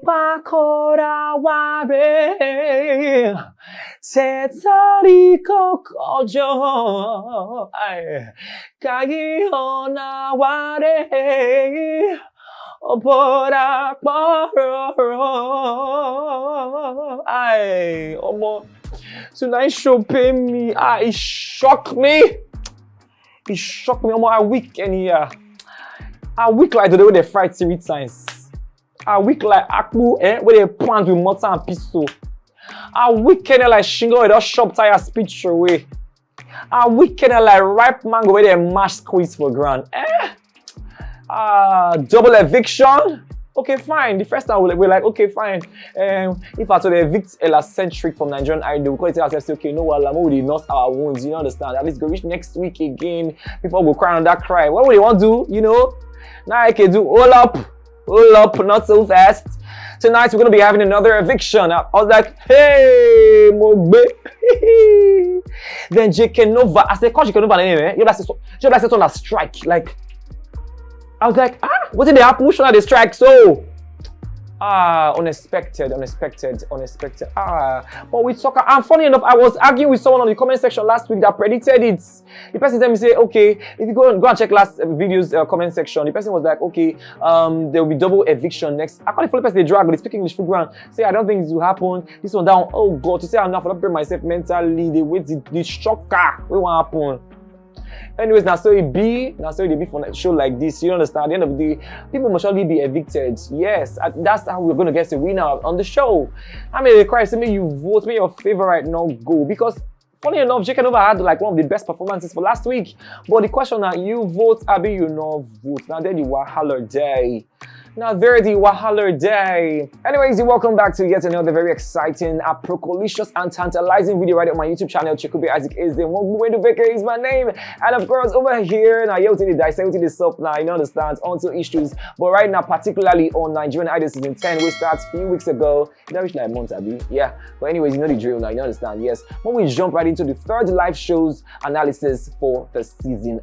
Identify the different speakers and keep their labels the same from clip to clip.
Speaker 1: Pakora ware Setari kokojo Kagi ona ware Opora poro Omo tonight show pay me it shocked me. It shocked me. Omo, a week and here. A week like today when they fried 3 times. A week like akpu, where they plant with mortar and pistol. A weekend like shingle with that shop tire speed throw away. A weekend like ripe mango where they mash squeeze for ground. Double eviction. Okay, fine. The first time we're like, okay, fine. If I told they evict Ellacentric from Nigerian Idol, we tell ourselves, okay, no, well, we nurse our wounds, you know, understand? At least go reach next week again. People will cry on that cry. What would they want to do, you know? Now I can do all up, not so fast. Tonight we're gonna be having another eviction. I was like, hey, Mogbe. Then Jkenova, I said, call Jkenova anyway. You're like on a strike, like. I was like, what did they happen? Who should they strike? So, unexpected. But we talk, and funny enough, I was arguing with someone on the comment section last week that predicted it. The person told me, say, okay, if you go and check last video's comment section, the person was like, okay, there will be double eviction next. I call the person they drag, but they speak English full ground. Say, I don't think it will happen. This one down, oh God, to say I'm not for prepare myself mentally, they wait the shocker. What will happen? Anyways, now so it be for a show like this. You understand? At the end of the day, people must surely be evicted. Yes, that's how we're gonna get a winner on the show. I mean, they cry, say me you vote, me your favorite now go, because funny enough, Jkenova had like one of the best performances for last week. But the question now, you vote, Abi, you not vote. Now there the Wahala day. Now there the Wahala day. Anyways, welcome back to yet another very exciting, apocolicious and tantalizing video right on my YouTube channel. Chekwube is the one to Veke is my name. And of course, over here, now you take the dissecting this up now, you understand, onto issues. But right now, particularly on Nigerian Idol season 10, which starts a few weeks ago. That reached like a month, Abi. Yeah. But anyways, you know the drill now, you understand, yes. When we jump right into the third live shows analysis for the season.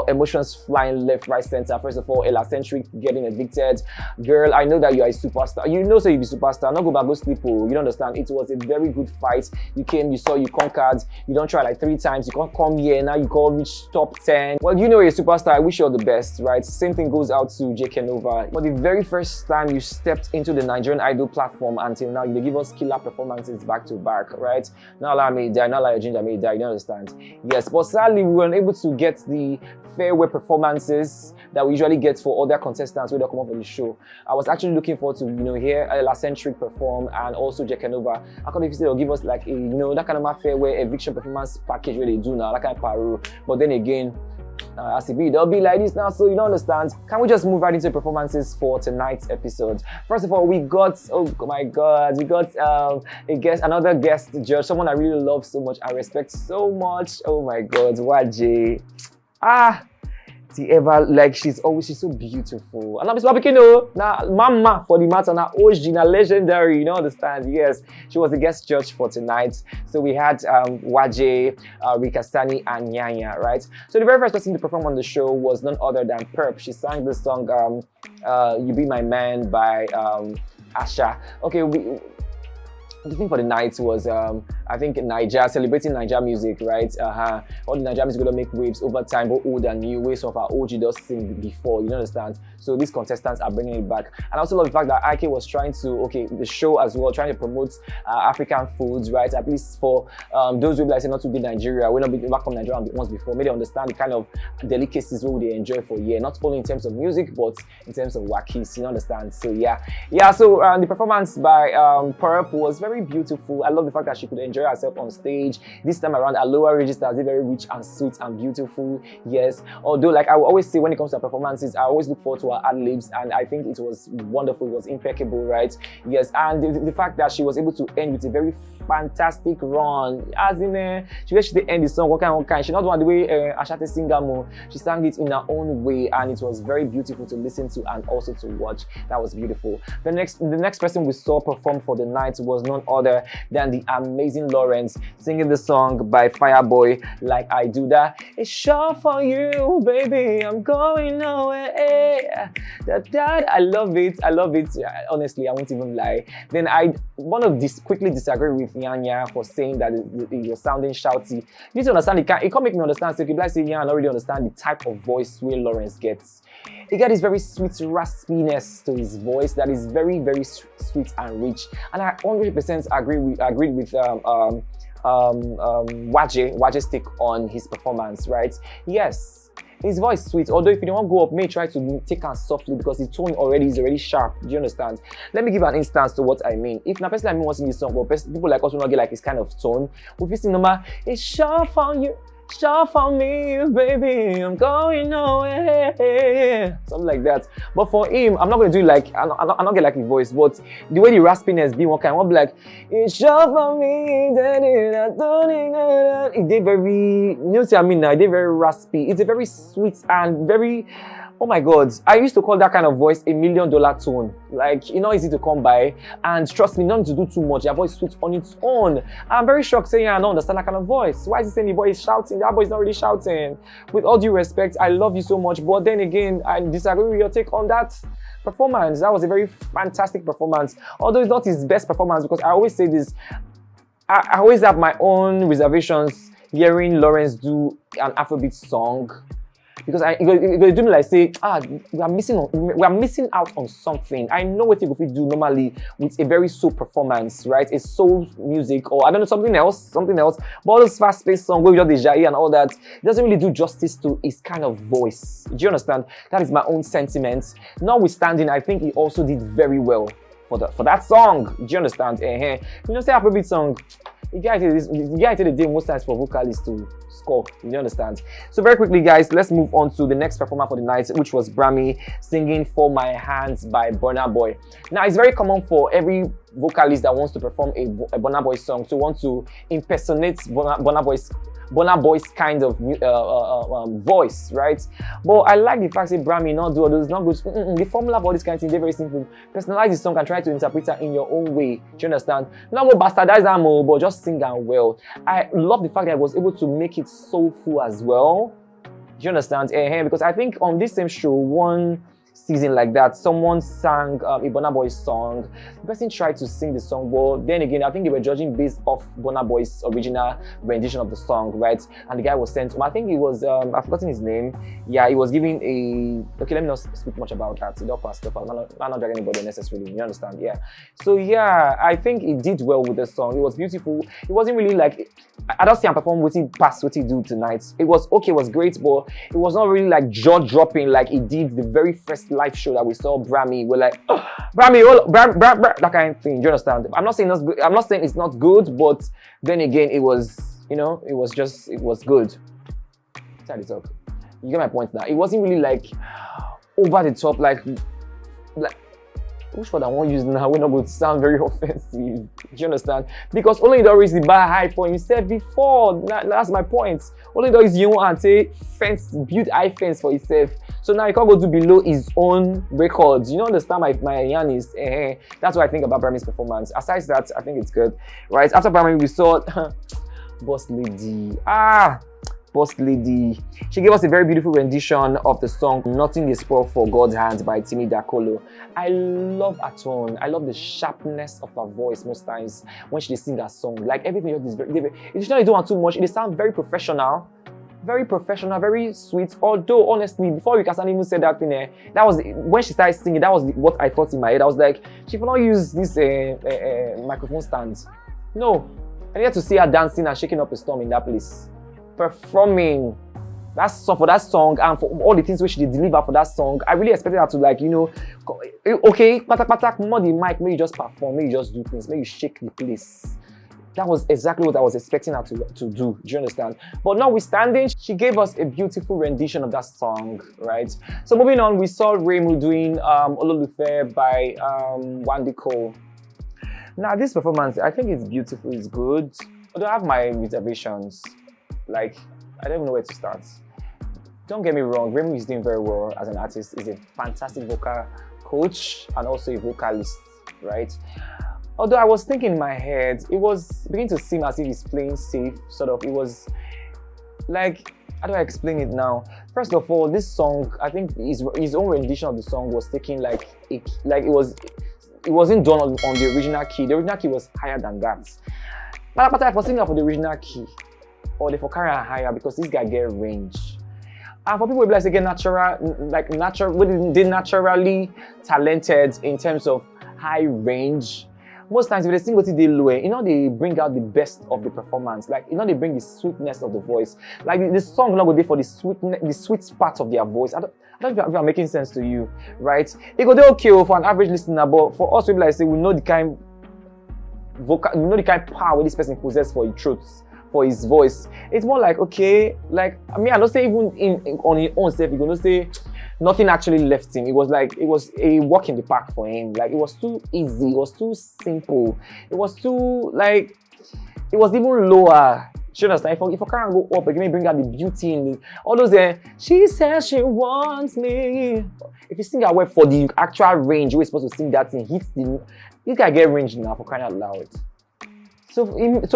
Speaker 1: Emotions flying left, right, center. First of all, Ellacentric getting evicted. Girl, I know that you are a superstar. You know, so you be superstar. Not go back, go sleep. Oh, you understand? It was a very good fight. You came, you saw, you conquered. You don't try like 3 times. You can't come here. Now you can't reach top 10. Well, you know you're a superstar. I wish you all the best, right? Same thing goes out to Jkenova. For the very first time you stepped into the Nigerian Idol platform until now, you give us killer performances back to back, right? Not allow me die, not allow your ginger me die. You understand? Yes, but sadly we weren't able to get the farewell performances that we usually get for other contestants when they come up on the show. I was actually looking forward to, hear Ellacentric perform and also Jkenova. I can't if they'll give us like a, that kind of a farewell eviction performance package where they do now, that kind of paro. But then again, as it be, they'll be like this now, so you don't understand. Can we just move right into performances for tonight's episode? First of all, we got, oh my God, we got another guest judge, someone I really love so much, I respect so much. Oh my God, Waje. She's so beautiful. And I'm speaking, now mama for the matter, now OG, now legendary, you know, understand? Yes, she was the guest judge for tonight. So we had Waje, Rikasani, and Nyanya, right? So the very first person to perform on the show was none other than Perp. She sang the song You Be My Man by Asha. Okay, the thing for the night was, I think, celebrating Niger music, right? All the Niger music gonna make waves over time, both old and new, ways of our OG does sing before, you understand? So these contestants are bringing it back. And I also love the fact that IK was trying to, the show as well, trying to promote African foods, right? At least for those who like say not to be Nigeria, we're not been back from Nigeria once before, maybe understand the kind of delicacies what they enjoy for year, not only in terms of music, but in terms of wakis, you understand? So yeah. So the performance by Perp was very beautiful. I love the fact that she could enjoy herself on stage. This time around, her lower registers are very rich and sweet and beautiful. Yes, although like I will always say when it comes to her performances, I always look forward to her ad-libs, and I think it was wonderful, it was impeccable, right? Yes, and the fact that she was able to end with a very fantastic run, as in she actually end the song what kind. She not one the way Ashate Singamo. She sang it in her own way, and it was very beautiful to listen to and also to watch. That was beautiful. The next person we saw perform for the night was was none other than the amazing Lawrence singing the song by Fireboy, Like I Do That. It's sure for you, baby, I'm going nowhere. I love it. I love it. Honestly, I won't even lie. Then I want to quickly disagree with Nyanya for saying that you're sounding shouty. You need to understand, it can't make me understand. So if you like say, yeah, I don't really understand the type of voice where Lawrence gets. He got this very sweet raspiness to his voice that is very, very sweet and rich. And I 100% agreed with Waje's take on his performance, right? Yes. His voice is sweet, although if you don't want to go up, may try to take it softly because the tone is already sharp. Do you understand? Let me give an instance to what I mean. If a person like me wants to sing this song, but people like us will not get like his kind of tone, if you sing normal, it's sure for you, sure for me, baby, I'm going nowhere, something like that. But for him, I'm not going to do like, I'm not get like his voice, but the way the raspiness be one kind, I'll be like, it's sure for me, it did very, you know what I mean now, it did very raspy. It's a very sweet and very, oh my God, I used to call that kind of voice $1 million tone. Like, it's not easy to come by. And trust me, not need to do too much. Your voice is sweet on its own. I'm very shocked saying I don't understand that kind of voice. Why is he saying the boy is shouting? That boy is not really shouting. With all due respect, I love you so much. But then again, I disagree with your take on that performance. That was a very fantastic performance. Although it's not his best performance, because I always say this. I always have my own reservations hearing Lawrence do an Afrobeat song. Because it go do me like say, we are missing out on something. I know what you do normally with a very soul performance, right? A soul music, or I don't know, something else. But all those fast-paced songs where we just the Jai and all that, it doesn't really do justice to his kind of voice. Do you understand? That is my own sentiment. Notwithstanding, I think he also did very well for that song. Do you understand? You know, say Afrobeat song. You guys the day most times for vocalists to score. You understand? So very quickly, guys, let's move on to the next performer for the night, which was Brammy singing "For My Hands" by Burna Boy. Now, it's very common for every vocalist that wants to perform a Burna Boy song to want to impersonate Burna Boy's kind of voice, right? But I like the fact that Brammy not do all those, not good. The formula for this kind of thing, they're very simple. Personalize the song and try to interpret it in your own way. Do you understand? Not go bastardize that more, but just sing and well. I love the fact that I was able to make it soulful as well. Do you understand? Because I think on this same show, one season like that, someone sang a Burna Boy song. The person tried to sing the song, but then again, I think they were judging based off Burna Boy's original rendition of the song, right? And the guy was sent home. I think it was, I've forgotten his name. Yeah, he was giving a, okay, let me not speak much about that. I'm not dragging anybody unnecessarily, you understand? Yeah. So yeah, I think he did well with the song. It was beautiful. It wasn't really like, I don't see him perform what he passed, what he do tonight. It was okay, it was great, but it was not really like jaw-dropping like he did the very first live show that we saw Brammy. We're like, oh, Brammy, that kind of thing. Do you understand? I'm not saying that's good. I'm not saying it's not good, but then again, it was, it was good. Tell it up. You get my point now. It wasn't really like over the top, like which word I won't use now, we're not going to sound very offensive. Do you understand? Because only the is the bar high for himself before. That's my point. Only the is you and say build high fence for himself. So now you can't go to below his own records. You know, understand my yarn is that's what I think about Brammy's performance. Aside that, I think it's good. Right? After Brammy, we saw Boss Lady. Boss Lady. She gave us a very beautiful rendition of the song Nothing Is Spoiled for God's Hands by Temi Dolo. I love her tone. I love the sharpness of her voice most times when she sings her song. Like everything is very, it's not doing too much. It sounds very professional, very sweet. Although honestly, before Wikasan even said that thing, that was when she started singing. That was what I thought in my head. I was like, she will not use this microphone stand. No, I needed to see her dancing and shaking up a storm in that place. Performing that song for that song and for all the things which she deliver for that song, I really expected her to, like, okay, patak more the mic, maybe you just perform, maybe you just do things, maybe you shake the place. That was exactly what I was expecting her to do. Do you understand? But notwithstanding, she gave us a beautiful rendition of that song, right? So moving on, we saw Remo doing Ololufe by Wandiko. Now this performance, I think it's beautiful, it's good. Although I have my reservations. Like, I don't even know where to start. Don't get me wrong, Remo is doing very well as an artist. He's a fantastic vocal coach and also a vocalist, right? Although I was thinking in my head, it was beginning to seem as if he's playing safe, sort of. It was like, how do I explain it now? First of all, this song, I think his own rendition of the song was taking like it wasn't done on the original key. The original key was higher than that. But I was singing for the original key, or they for carry higher because this guy get range. And for people who be like they get they naturally talented in terms of high range. Most times, if they sing what they low, they bring out the best of the performance. Like, they bring the sweetness of the voice. Like, the song not go there for the sweet part of their voice. I don't know if I'm making sense to you, right? It go there okay for an average listener, but for us, people like say we know the kind power this person possesses for his truths, for his voice. It's more like, okay, like, I don't say even on his own self, you're gonna say nothing actually left him. It was a walk in the park for him. Like, it was too easy, it was too simple, it was too, like, it was even lower. You understand? If I can't go up, again, bring out the beauty in all those she says she wants me. If you sing that word for the actual range, you're supposed to sing that thing, this guy get range now for crying out loud. So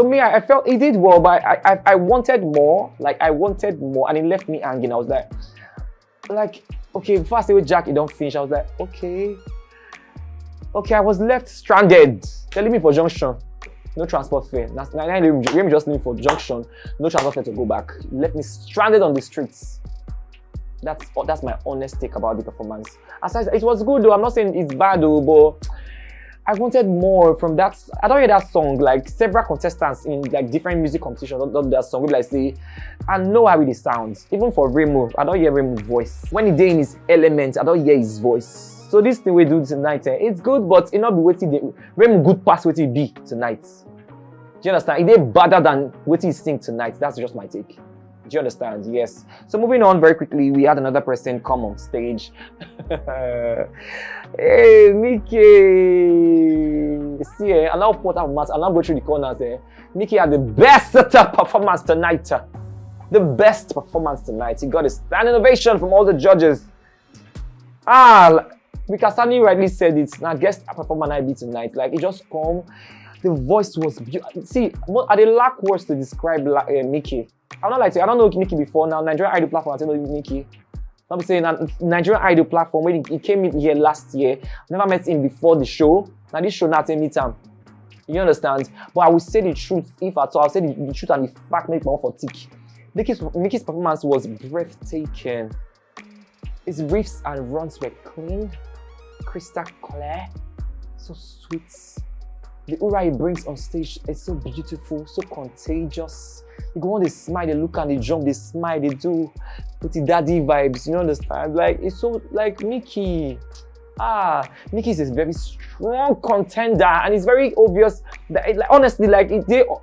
Speaker 1: me, I felt he did well, but I wanted more. Like, I wanted more, and it left me hanging. I was like, okay, before I say with Jack, it don't finish. I was like, okay, I was left stranded. They're leaving for junction, no transport fare. Remo just leaving for junction, no transport fare to go back. Left me stranded on the streets. That's my honest take about the performance. Aside, it was good though. I'm not saying it's bad though, but I wanted more from that. I don't hear that song. Like, several contestants in like different music competitions don't that song. Like, say, I know how it sounds. Even for Remo, I don't hear Remo's voice. When he's in his element, I don't hear his voice. So this thing we do tonight, it's good, but it not be waiting. Remo good pass what it be tonight. Do you understand? It ain't better than what he sing tonight. That's just my take. Do you understand? Yes. So moving on very quickly, we had another person come on stage. Hey, Mikki. See, I now put out mass. I now go through the corners. Mikki had the best performance tonight. The best performance tonight. He got a standing ovation from all the judges. Because Sani rightly said it. Now, guest performance I be tonight. Like, it just come. The voice was beautiful. See, I did lack words to describe Mikki. I'm not like I don't know Mikki before now. Nigerian Idol platform, I don't know Mikki. I'm saying Nigerian Idol platform when he came in here last year. Never met him before the show. Now this show not meet him. You understand? But I will say the truth, if at all. I'll say the truth and the fact make my own for tick. Mikki's performance was breathtaking. His riffs and runs were clean, crystal clear, so sweet. The aura he brings on stage is so beautiful, so contagious. You go on, they smile, they look and they jump, they smile, they do with the daddy vibes, you understand? Like, it's so, like, Mikki. Mikki is a very strong contender, and it's very obvious that, like, honestly, like, if you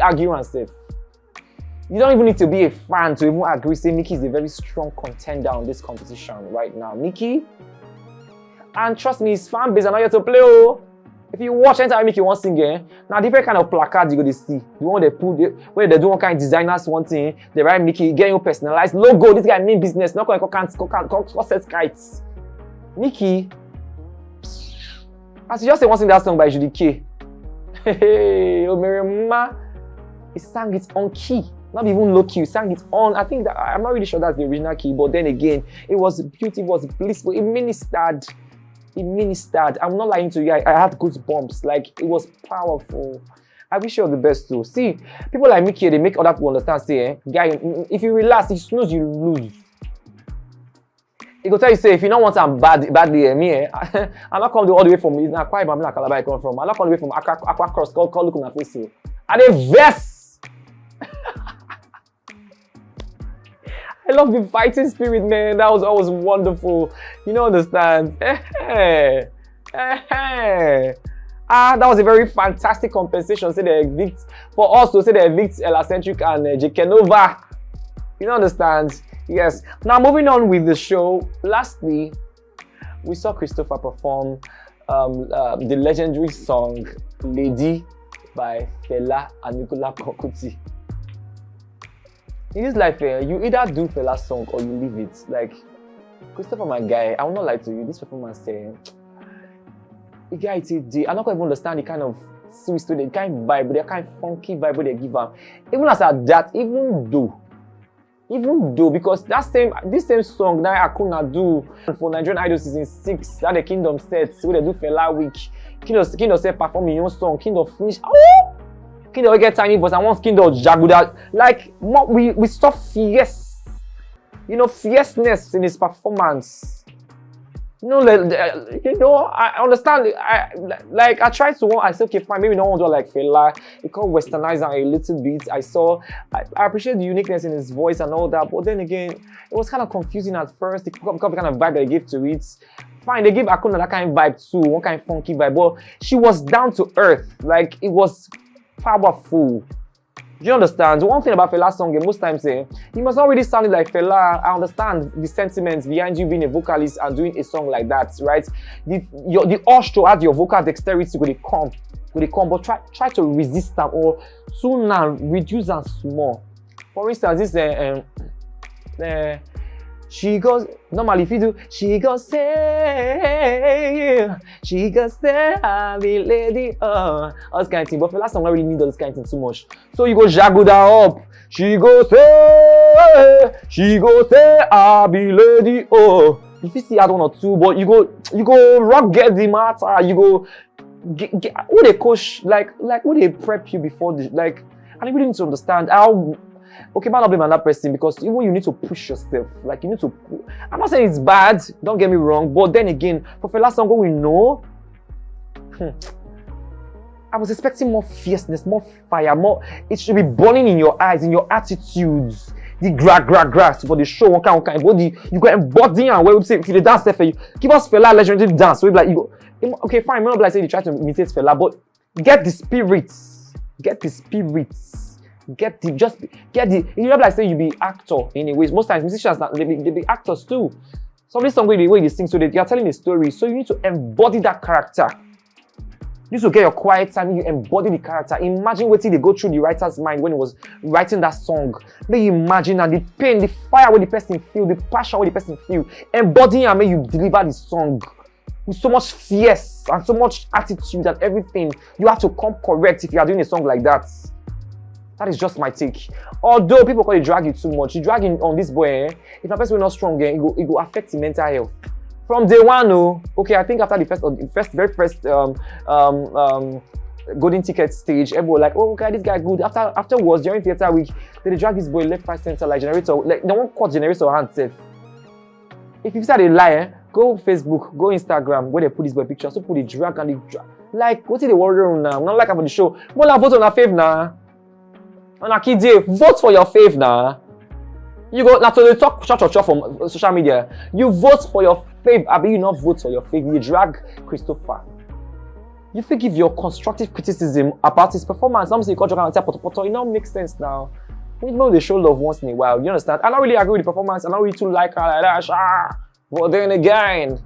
Speaker 1: argue and stuff, you don't even need to be a fan to even agree, say Mikki is a very strong contender on this competition right now. Mikki, and trust me, his fan base are not here to play. If you watch anytime Mikki wants sing, now different kind of placards you go to see. The one they put, where they do one kind of designers one thing, they write Mikki, get your personalized logo. This guy mean business, not going to set kites. Mikki, as you just say one sing that song by Judy K. Hey, Omerema, he sang it on key, not even low key. He sang it on. I think that I'm not really sure that's the original key, but then again, it was beautiful, it was blissful. It ministered. I'm not lying to you. I had goosebumps. Like, it was powerful. I wish you all the best too. See, people like Mikki, they make other people understand. Say, guy, if you relax, you snooze, you lose. He go tell you, say, if you don't want some badly, me, I'm not coming all the way from me. Now, quite like Calabar I come from. I'm not coming the way from Aqua Cross. Call look on my face. And they vest. I love the fighting spirit, man. That was always wonderful. You know, understand? That was a very fantastic compensation. Say they evict for us to say they evict Ellacentric and Jkenova. You know, understand? Yes. Now moving on with the show. Lastly, we saw Christopher perform the legendary song "Lady" by Fela Anikulapo Kuti. In this life, you either do Fela's song or you leave it. Like, Christopher, my guy, I will not lie to you. This performance, the guy today, I don't even understand the kind of sweet story, the kind of vibe, the kind of funky vibe they give am. Even as at that, even though, because this same song that Akuna do for Nigerian Idol season 6, that the Kingdom sets, where they do Fela week, Kingdom said perform your own song, Kingdom finish. Oh! Kingdom get tiny voice, and once Kingdom jaguda, like we saw fierce, fierceness in his performance. I understand. I tried to. I said, okay, fine. Maybe no one do like Fela. It can westernize him a little bit. I appreciate the uniqueness in his voice and all that. But then again, it was kind of confusing at first. The kind of vibe they gave to it. Fine, they gave Akuna that kind of vibe too, one kind of funky vibe. But she was down to earth. Like it was powerful. Do you understand? The one thing about Fela's song, most times, he must not really sound like Fela. I understand the sentiments behind you being a vocalist and doing a song like that, right? The urge to add your vocal dexterity will come, but try to resist them or soon now reduce them small. For instance, this she goes, normally if you do, she goes say, I'll be lady, all this kind of thing. But for last song, I really need all this kind of thing too much. So you go jaguda up, she goes say, I'll be lady, oh. If you see add one or two, but you go rock get the matter, you go, who they coach, like who they prep you before, and you really need to understand how. Okay, man, not blame another person because even you need to push yourself. Like you need to. I'm not saying it's bad. Don't get me wrong. But then again, for Fela song, we know. I was expecting more fierceness, more fire, more. It should be burning in your eyes, in your attitudes. The grass for the show. One kind body. You go embody and where we say if you dance for you, give us Fela legendary dance. So we like you go. Okay, fine. I'm not like say you try to imitate Fela, but get the spirits. Get the spirits. Get the you know like say you be actor anyways. Most times musicians they be actors too. So this song where you sing, so that you're telling a story, so you need to embody that character. You need to get your quiet time, you embody the character. Imagine what they go through the writer's mind when he was writing that song. May you imagine and the pain, the fire where the person feel, the passion where the person feel. Embody and may you deliver the song with so much fierce and so much attitude and everything. You have to come correct if you are doing a song like that. That is just my take. Although people call it drag you too much, you drag in on this boy, if a person is not strong, it go affect his mental health. From day one, okay, I think after the very first golden ticket stage, everyone like, oh, okay, this guy good. Afterwards, during theater week, they drag this boy left, right, center, like generator, like no one caught generator hand safe. If you start a lie, go Facebook, go Instagram, where they put this boy picture, so put the drag and the drag. Like, what is the worry now? Not like about the show. More like vote on a fave now. On a kid day, vote for your fave now. You go now to the talk short from social media. You vote for your fave, I mean you not vote for your fave. You drag Christopher. You think give your constructive criticism about his performance. Not say you call drag and tell it not make sense now. We know they show love once in a while. You understand? I don't really agree with the performance. I don't really too like her like that. But then again,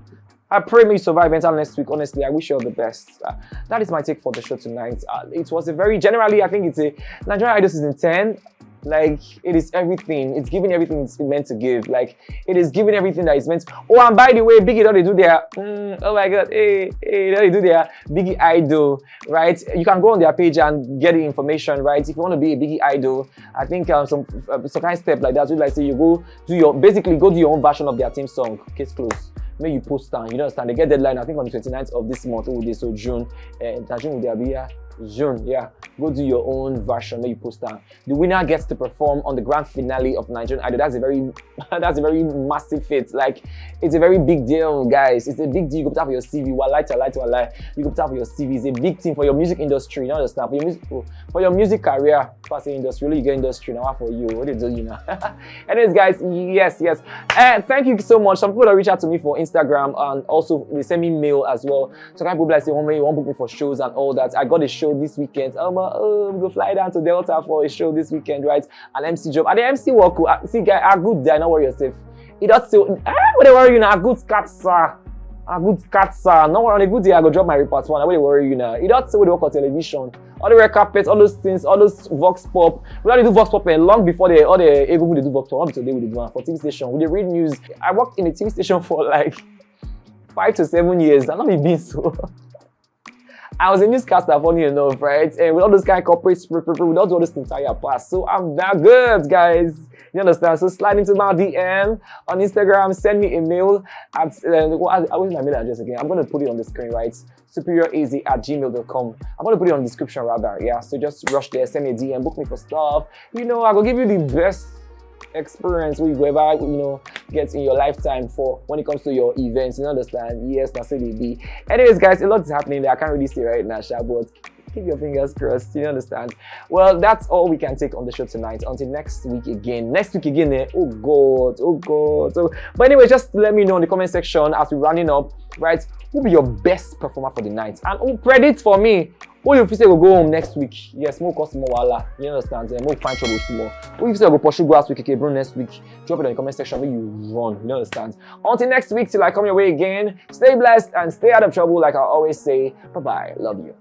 Speaker 1: I pray may you survive until next week. Honestly, I wish you all the best. That is my take for the show tonight. It was a very, generally, I think it's a Nigerian Idol season 10. Like, it is everything. It's giving everything it's meant to give. Like, it is giving everything that it's meant to. Oh, and by the way, Biggie, don't they do their, oh my God, hey, don't they do their Biggie Idol, right? You can go on their page and get the information, right? If you want to be a Biggie Idol, I think some kind of step like that, like say you go do your own version of their theme song. Case closed. May you post down, you understand? They get deadline, I think on the 29th of this month, so June. June will there be here? June, yeah. Go do your own version, may you post down. The winner gets to perform on the grand finale of Nigerian Idol. That's a very massive feat. Like, it's a very big deal, guys. It's a big deal. You go put up your CV. Walai. You go put up your CV. It's a big thing for your music industry. You understand? For your music career, for industry, really you get industry now for you. What do you do, you know? Anyways, guys, yes. And thank you so much. Some people that reach out to me for Instagram and also they send me mail as well. So kind of people like say, oh, you want to book me for shows and all that. I got a show this weekend. We go fly down to Delta for a show this weekend, right? An MC job. And the MC work, see, guy, a good day. Don't worry yourself. It does say, what they worry you now? A good cat, sir. A good cat, sir. No, on a good day, I go drop my repertoire. What they worry you now? It does say we work on television. All the red carpets, all those things, all those vox pop. We already do vox pop and long before all the able they do vox pop. Not today we do one for TV station. We read news. I worked in a TV station for like 5 to 7 years. I'm not being so. I was a newscaster, funny enough, right? And with all those kind of corporates, we don't do this entire past. So I'm that good, guys. You understand? So slide into my DM on Instagram, send me a mail at, what's my mail address again? I'm going to put it on the screen, right? superioreze@gmail.com. I'm going to put it on the description rather, yeah? So just rush there, send me a DM, book me for stuff. You know, I will give you the best experience we ever, you know, get in your lifetime for when it comes to your events. You understand? Yes, that's it be. Anyways, guys, a lot is happening there. I can't really say right now, but keep your fingers crossed. You understand? Well, that's all we can take on the show tonight. Until next week again. Oh God. So, but anyway, just let me know in the comment section as we're running up, right? Who be your best performer for the night? And who predict for me? Who you feel say will go home next week? Yes, more cost more wala. You understand? More find trouble more. Who you feel say will go pursue go last week? Okay, bro, next week. Drop it in the comment section when you run. You understand? Until next week, till I come your way again. Stay blessed and stay out of trouble, like I always say. Bye bye. Love you.